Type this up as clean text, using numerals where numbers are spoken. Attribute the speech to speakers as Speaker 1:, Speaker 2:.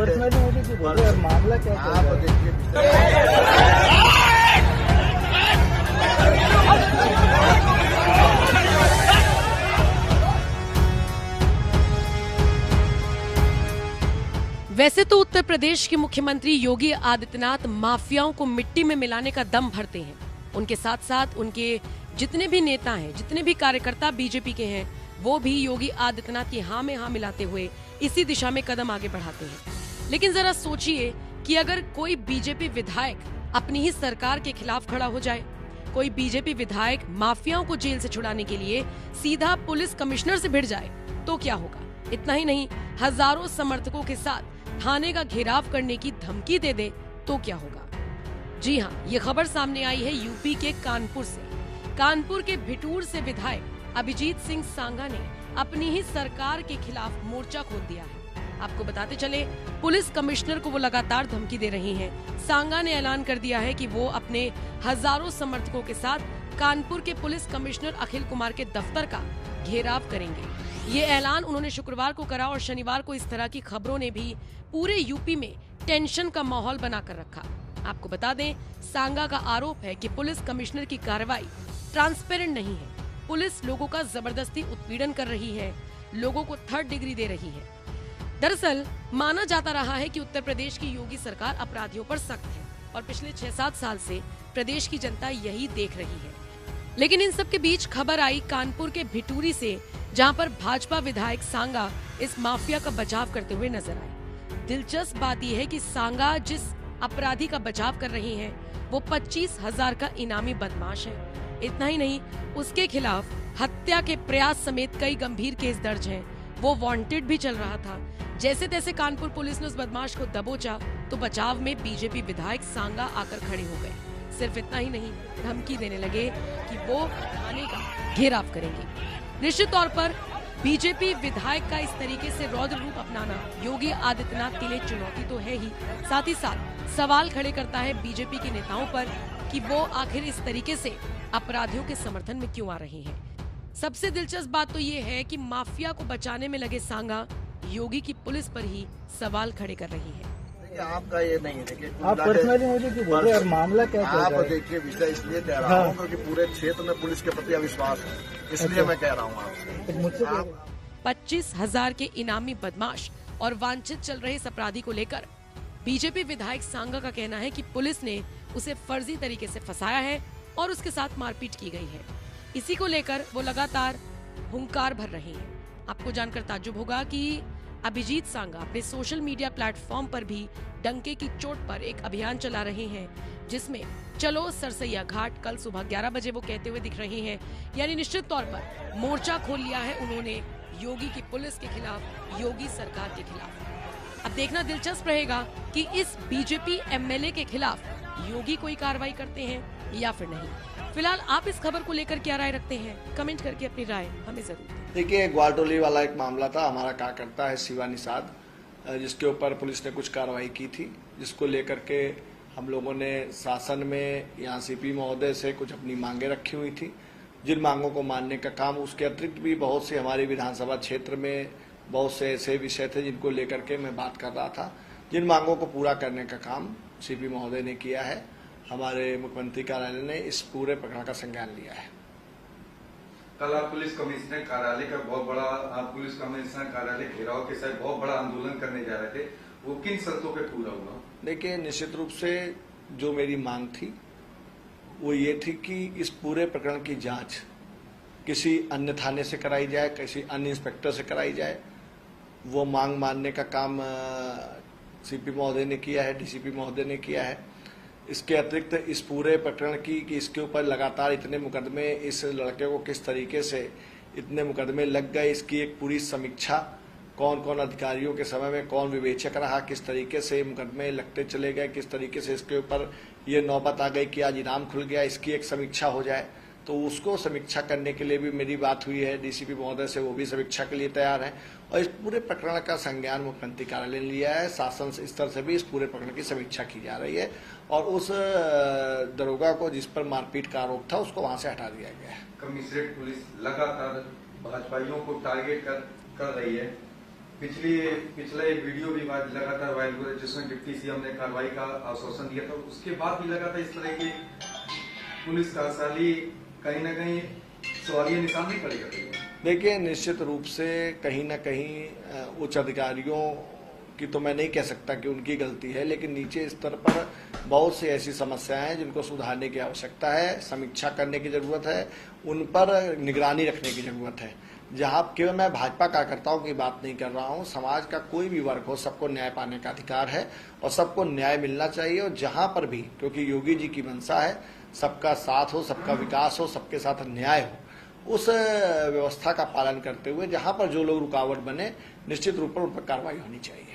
Speaker 1: Personally मुझे क्यों बोल रहे हैं? मामला क्या चल रहा है?
Speaker 2: देखिए
Speaker 3: वैसे तो उत्तर प्रदेश के मुख्यमंत्री योगी आदित्यनाथ माफियाओं को मिट्टी में मिलाने का दम भरते हैं। उनके साथ साथ उनके जितने भी नेता हैं, जितने भी कार्यकर्ता बीजेपी के हैं, वो भी योगी आदित्यनाथ की हाँ में हाँ मिलाते हुए इसी दिशा में कदम आगे बढ़ाते हैं। लेकिन जरा सोचिए कि अगर कोई बीजेपी विधायक अपनी ही सरकार के खिलाफ खड़ा हो जाए, कोई बीजेपी विधायक माफियाओं को जेल से छुड़ाने के लिए सीधा पुलिस कमिश्नर से भिड़ जाए तो क्या होगा। इतना ही नहीं, हजारों समर्थकों के साथ थाने का घेराव करने की धमकी दे दे तो क्या होगा। जी हाँ, ये खबर सामने आई है यूपी के कानपुर से। कानपुर के भिटूर से विधायक अभिजीत सिंह सांगा ने अपनी ही सरकार के खिलाफ मोर्चा खोल दिया है। आपको बताते चले, पुलिस कमिश्नर को वो लगातार धमकी दे रही हैं। सांगा ने ऐलान कर दिया है कि वो अपने हजारों समर्थकों के साथ कानपुर के पुलिस कमिश्नर अखिल कुमार के दफ्तर का घेराव करेंगे। ये ऐलान उन्होंने शुक्रवार को करा और शनिवार को इस तरह की खबरों ने भी पूरे यूपी में टेंशन का माहौल बनाकर रखा। आपको बता दें, सांगा का आरोप है कि पुलिस कमिश्नर की कार्रवाई ट्रांसपेरेंट नहीं है। पुलिस लोगों का जबरदस्ती उत्पीड़न कर रही है, लोगों को थर्ड डिग्री दे रही है। दरअसल माना जाता रहा है कि उत्तर प्रदेश की योगी सरकार अपराधियों पर सख्त है और पिछले 6-7 साल से प्रदेश की जनता यही देख रही है। लेकिन इन सब के बीच खबर आई कानपुर के भिटूरी से, जहां पर भाजपा विधायक सांगा इस माफिया का बचाव करते हुए नजर आए। दिलचस्प बात यह है कि सांगा जिस अपराधी का बचाव कर रही हैं, वो 25,000 का इनामी बदमाश है। इतना ही नहीं, उसके खिलाफ हत्या के प्रयास समेत कई गंभीर केस दर्ज हैं। वो वांटेड भी चल रहा था। जैसे तैसे कानपुर पुलिस ने उस बदमाश को दबोचा तो बचाव में बीजेपी विधायक सांगा आकर खड़े हो गए। सिर्फ इतना ही नहीं, धमकी देने लगे कि वो थाने का घेराव करेंगे। निश्चित तौर पर बीजेपी विधायक का इस तरीके से रौद्र रूप अपनाना योगी आदित्यनाथ के लिए चुनौती तो है ही, साथ ही साथ सवाल खड़े करता है बीजेपी के नेताओं पर कि वो आखिर इस तरीके से अपराधियों के समर्थन में क्यों आ रहे हैं। सबसे दिलचस्प बात तो ये है कि माफिया को बचाने में लगे सांगा योगी की पुलिस पर ही सवाल खड़े कर रही है।
Speaker 2: आपका ये नहीं है। देखिए,
Speaker 1: आप पर्सनली मुझे क्यों बोल रहे हैं? मामला क्या चल रहा है?
Speaker 2: आप देखिए, विषय इसलिए कह रहा हूँ क्योंकि पूरे क्षेत्र में पुलिस के प्रति अविश्वास है, इसलिए मैं कह रहा हूँ आपसे।
Speaker 3: 25,000 के इनामी बदमाश और वांछित चल रहे इस अपराधी को लेकर बीजेपी विधायक सांगा का कहना है कि पुलिस ने उसे फर्जी तरीके से फंसाया है और उसके साथ मारपीट की गई है। इसी को लेकर वो लगातार हुंकार भर रहे हैं। आपको जानकर ताज्जुब होगा कि अभिजीत सांगा अपने सोशल मीडिया प्लेटफॉर्म पर भी डंके की चोट पर एक अभियान चला रहे हैं, जिसमें चलो सरसैया घाट कल सुबह 11 बजे वो कहते हुए दिख रहे हैं। यानी निश्चित तौर पर मोर्चा खोल लिया है उन्होंने योगी की पुलिस के खिलाफ, योगी सरकार के खिलाफ। अब देखना दिलचस्प रहेगा कि इस बीजेपी एमएलए के खिलाफ योगी कोई कार्रवाई करते हैं या फिर नहीं। फिलहाल आप इस खबर को लेकर क्या राय रखते हैं? कमेंट करके अपनी राय हमें जरूर दें।
Speaker 4: देखिए, ग्वालटोली वाला एक मामला था। हमारा कार्यकर्ता है शिवा निषाद, जिसके ऊपर पुलिस ने कुछ कार्रवाई की थी, जिसको लेकर के हम लोगों ने शासन में यहाँ सीपी महोदय से कुछ अपनी मांगे रखी हुई थी, जिन मांगों को मानने का काम, उसके अतिरिक्त भी बहुत से हमारी विधानसभा क्षेत्र में बहुत से ऐसे विषय थे जिनको लेकर के मैं बात कर रहा था। जिन मांगों को पूरा करने का काम सीपी महोदय ने किया है। हमारे मुख्यमंत्री कार्यालय ने इस पूरे प्रकरण का संज्ञान लिया है।
Speaker 5: कल आप पुलिस कमिश्नर कार्यालय का बहुत बड़ा पुलिस कमिश्नर कार्यालय घेराव के साथ बहुत बड़ा आंदोलन करने जा रहे थे, वो किन शर्तों पे पूरा हुआ?
Speaker 4: देखिए, निश्चित रूप से जो मेरी मांग थी वो ये थी कि इस पूरे प्रकरण की जांच किसी अन्य थाने से कराई जाए, किसी अन्य इंस्पेक्टर से कराई जाए। वो मांग मानने का काम सीपी महोदय ने किया है, डीसीपी महोदय ने किया है। इसके अतिरिक्त इस पूरे प्रकरण की कि इसके ऊपर लगातार इतने मुकदमे, इस लड़के को किस तरीके से इतने मुकदमे लग गए, इसकी एक पूरी समीक्षा, कौन कौन अधिकारियों के समय में कौन विवेचक रहा, किस तरीके से मुकदमे लगते चले गए, किस तरीके से इसके ऊपर ये नौबत आ गई कि आज इनाम खुल गया, इसकी एक समीक्षा हो जाए। तो उसको समीक्षा करने के लिए भी मेरी बात हुई है डीसीपी महोदय से, वो भी समीक्षा के लिए तैयार हैं। और इस पूरे प्रकरण का संज्ञान मुख्यमंत्री कार्यालय ने लिया है। शासन स्तर से भी इस पूरे प्रकरण की समीक्षा की जा रही है और उस दरोगा को जिस पर मारपीट का आरोप था उसको वहां से हटा दिया गया है।
Speaker 5: कमिश्नरेट पुलिस लगातार भाजपाइयों को टारगेट कर रही है, पिछला एक वीडियो भी लगातार वायरल हो रहा है जिसमें डिप्टी सीएम ने कार्रवाई का आश्वासन दिया था, उसके बाद भी लगातार इस तरह की पुलिस कार्यशाली कहीं ना कहीं सवालिया निशान नहीं खड़े करती है।
Speaker 4: देखिए, निश्चित रूप से कहीं ना कहीं उच्च अधिकारियों की तो मैं नहीं कह सकता कि उनकी गलती है, लेकिन नीचे स्तर पर बहुत सी ऐसी समस्याएं हैं जिनको सुधारने की आवश्यकता है, समीक्षा करने की जरूरत है, उन पर निगरानी रखने की जरूरत है। जहां केवल मैं भाजपा कार्यकर्ताओं की बात नहीं कर रहा हूं, समाज का कोई भी वर्ग हो, सबको न्याय पाने का अधिकार है और सबको न्याय मिलना चाहिए। और जहां पर भी, क्योंकि योगी जी की मंशा है सबका साथ हो, सबका विकास हो, सबके साथ न्याय हो, उस व्यवस्था का पालन करते हुए जहां पर जो लोग रुकावट बने, निश्चित रूप पर उन पर कार्रवाई होनी चाहिए।